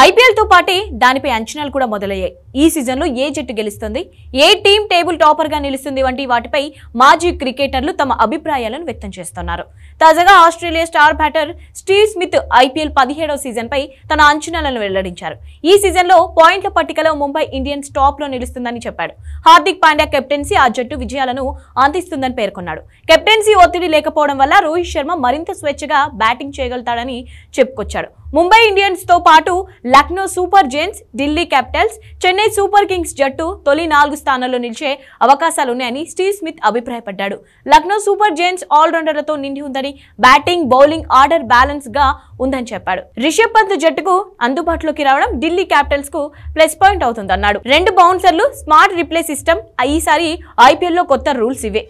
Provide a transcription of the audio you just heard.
IPL తో పాటే దానిపై అంచనాలు కూడా మొదలయ్యాయి. ఈ సీజన్ లో ఏ జట్టు గెలుస్తుంది, ఏ టీం టేబుల్ టాపర్ గా నిలుస్తుంది వంటి వాటిపై మాజీ క్రికెటర్లు తమ అభిప్రాయాలను వ్యక్తం చేస్తున్నారు. తాజాగా Australia star batter Steve Smith IPL 17వ సీజన్ పై తన అంచనాలను వెల్లడించారు. ఈ సీజన్ లో పాయింట్ల పట్టికలో ముంబై ఇండియన్స్ టాప్ లో నిలుస్తుందని చెప్పాడు. హార్దిక్ పాండ్యా కెప్టెన్సీ ఆ జట్టు విజయాలను అందిస్తుందని పేర్కొన్నాడు. కెప్టెన్సీ ఒత్తిడి లేకపోవడం వల్ల రోహిత్ శర్మ మరింత స్వేచ్ఛగా బ్యాటింగ్ చేయగలుగుతాడని చెప్పుకొచ్చాడు. ముంబై ఇండియన్స్ తో పాటు Lucknow Super Giants, Delhi Capitals, Chennai Super Kings జట్టు తొలి 4 స్థానాల్లో నిలిచే అవకాశాలున్నాయని స్టీవ్ స్మిత్ అభిప్రాయపడ్డాడు. లక్నో సూపర్ జైంట్స్ ఆల్రౌండర్లతో నిండి ఉందని, బ్యాటింగ్ బౌలింగ్ ఆర్డర్ బ్యాలెన్స్ గా ఉందని చెప్పాడు. రిషబ్ పంత్ జట్టుకు అందుబాటులోకి రావడం ఢిల్లీ క్యాపిటల్స్ కు ప్లస్ పాయింట్ అవుతుందన్నాడు. 2 బౌన్సర్లు, స్మార్ట్ రిప్లే సిస్టమ్, ఈసారి ఐపీఎల్ లో కొత్త రూల్స్ ఇవే.